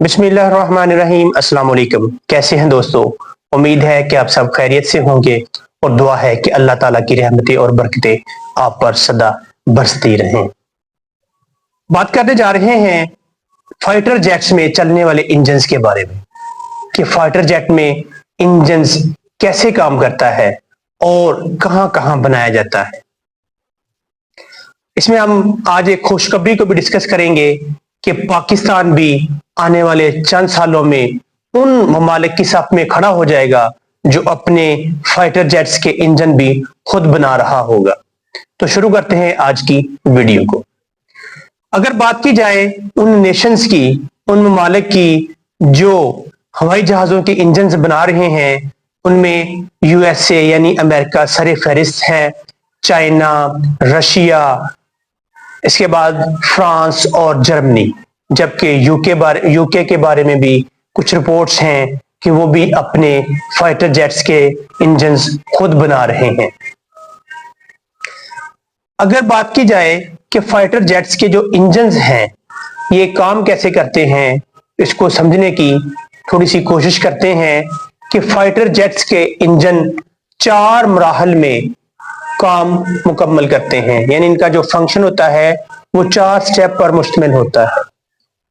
बिस्मिल्लाहिर्रहमानिर्रहीम। अस्सलाम वालेकुम। कैसे हैं दोस्तों? उम्मीद है कि आप सब खैरियत से होंगे और दुआ है कि अल्लाह ताला की रहमतें और बरकतें आप पर सदा बरसती रहें। बात करने जा रहे हैं फाइटर जेट्स में चलने वाले इंजन्स के बारे में कि फाइटर जेट में इंजन्स कैसे काम करता है और कहां कहां बनाया जाता है। इसमें हम आज एक खुशखबरी को भी डिस्कस करेंगे कि पाकिस्तान भी आने वाले चंद सालों में उन ममालिक की साथ में खड़ा हो जाएगा जो अपने फाइटर जेट्स के इंजन भी खुद बना रहा होगा। तो शुरू करते हैं आज की वीडियो को। अगर बात की जाए उन नेशंस की, उन ममालिक की जो हवाई जहाजों के इंजन बना रहे हैं, उनमें यूएसए यानी अमेरिका सरे फहरिस्त है, चाइना, रशिया, इसके बाद फ्रांस और जर्मनी, जबकि यूके के बारे में भी कुछ रिपोर्ट्स हैं कि वो भी अपने फाइटर जेट्स के इंजन्स खुद बना रहे हैं। अगर बात की जाए कि फाइटर जेट्स के जो इंजन्स हैं ये काम कैसे करते हैं, इसको समझने की थोड़ी सी कोशिश करते हैं कि फाइटर जेट्स के इंजन 4 मराहल में काम मुकम्मल करते हैं, यानी इनका जो फंक्शन होता है वो 4 स्टेप पर मुश्तमिल होता है।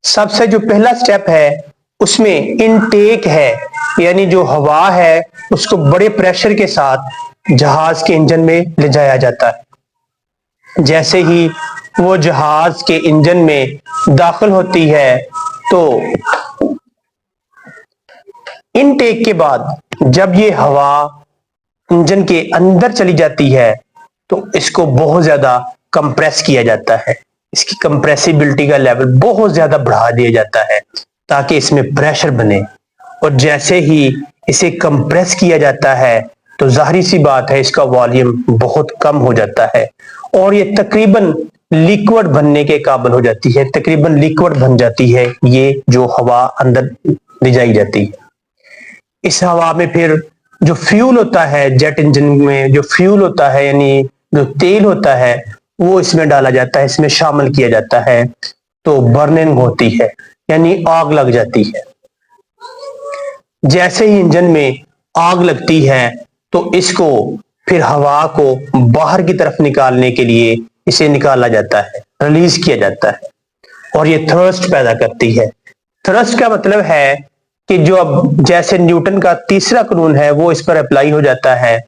सबसे जो पहला स्टेप है उसमें इनटेक है, यानी जो हवा है उसको बड़े प्रेशर के साथ जहाज के इंजन में ले जाया जाता है। जैसे ही वो जहाज के इंजन में दाखिल होती है तो इनटेक के बाद जब ये हवा इंजन के अंदर चली जाती है तो इसको बहुत ज्यादा कंप्रेस किया जाता है, इसकी कंप्रेसिबिलिटी का लेवल बहुत ज्यादा बढ़ा दिया जाता है ताकि इसमें प्रेशर बने। और जैसे ही इसे कंप्रेस किया जाता है तो जाहिर सी बात है इसका वॉल्यूम बहुत कम हो जाता है और ये तकरीबन लिक्विड बनने के काबिल हो जाती है, तकरीबन लिक्विड बन जाती है ये जो हवा अंदर ले जाई जाती है। इस हवा में फिर जो फ्यूल होता है, जेट इंजन में जो फ्यूल होता है यानी जो तेल होता है वो इसमें डाला जाता है, इसमें शामिल किया जाता है, तो बर्निंग होती है यानी आग लग जाती है। जैसे ही इंजन में आग लगती है तो इसको फिर हवा को बाहर की तरफ निकालने के लिए इसे निकाला जाता है, रिलीज किया जाता है और ये थ्रस्ट पैदा करती है। थ्रस्ट का मतलब है कि जो अब जैसे न्यूटन का तीसरा कानून है वो इस पर अप्लाई हो जाता है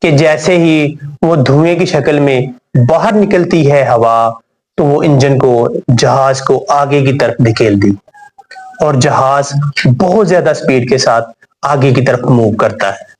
कि जैसे ही वो धुएं की शक्ल में बाहर निकलती है हवा तो वो इंजन को, जहाज को आगे की तरफ धकेल दी और जहाज बहुत ज्यादा स्पीड के साथ आगे की तरफ मूव करता है।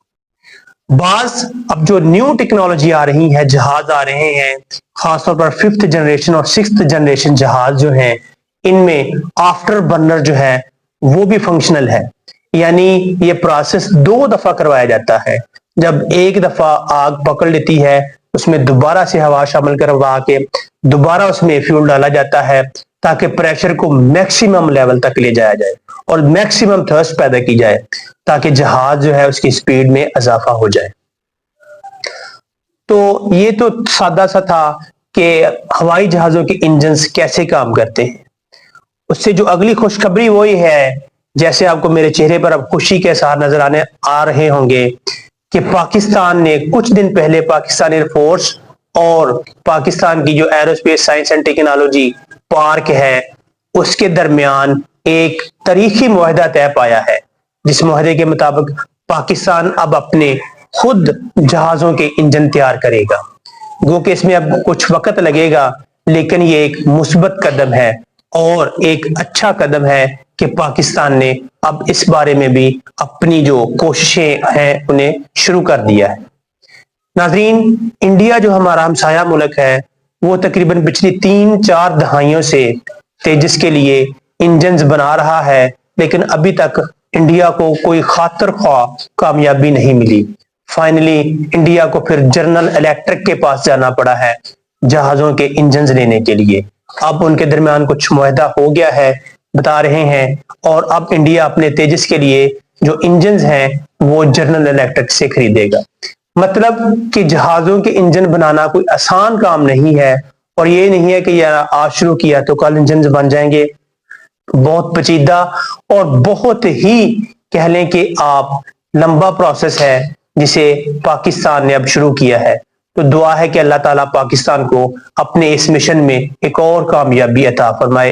बाज अब जो न्यू टेक्नोलॉजी आ रही है, जहाज आ रहे हैं, खासतौर पर 5th जनरेशन और 6th जनरेशन जहाज जो हैं, इनमें आफ्टर बर्नर जो है वो भी फंक्शनल है, यानी ये प्रोसेस 2 दफा करवाया जाता है। जब एक दफा आग पकड़ लेती है उसमें दोबारा से हवा शामिल करवा के दोबारा उसमें फ्यूल डाला जाता है ताकि प्रेशर को मैक्सिमम लेवल तक ले जाया जाए और मैक्सिमम थ्रस्ट पैदा की जाए ताकि जहाज जो है उसकी स्पीड में इजाफा हो जाए। तो ये तो सादा सा था कि हवाई जहाजों के इंजन्स कैसे काम करते हैं। उससे जो अगली खुशखबरी वो ही है, जैसे आपको मेरे चेहरे पर अब खुशी के साथ नजर आ रहे होंगे कि पाकिस्तान ने कुछ दिन पहले पाकिस्तान एयरफोर्स और पाकिस्तान की जो aerospace science and technology park है उसके दरमियान एक तारीखी मुआहदा तय पाया है, जिस मुआहदे के मुताबिक पाकिस्तान अब अपने खुद जहाजों के इंजन तैयार करेगा। गो कि इसमें अब कुछ वक्त लगेगा लेकिन ये एक मुस्बत कदम है और एक अच्छा कदम है कि पाकिस्तान ने अब इस बारे में भी अपनी जो कोशिशें हैं उन्हें शुरू कर दिया है। नाज़रीन, इंडिया जो हमारा हमसाया मुल्क है वो तकरीबन पिछली 3-4 दहाइयों से तेजस के लिए इंजन्स बना रहा है, लेकिन अभी तक इंडिया को कोई खातिर ख्वाह कामयाबी नहीं मिली। फाइनली इंडिया को फिर जनरल इलेक्ट्रिक के पास जाना पड़ा है जहाजों के इंजन्स लेने के लिए। अब उनके दरमियान कुछ मुआहदा हो गया है बता रहे हैं और अब इंडिया अपने तेजस के लिए जो इंजन्स हैं वो जनरल इलेक्ट्रिक से खरीदेगा। मतलब कि जहाजों के इंजन बनाना कोई आसान काम नहीं है और ये नहीं है कि यार आज शुरू किया तो कल इंजन बन जाएंगे। بہت پیچیدہ اور بہت ہی کہہ لیں کہ آپ لمبا پروسیس ہے جسے پاکستان نے اب شروع کیا ہے. تو دعا ہے کہ اللہ تعالیٰ پاکستان کو اپنے اس مشن میں ایک اور کامیابی عطا فرمائے.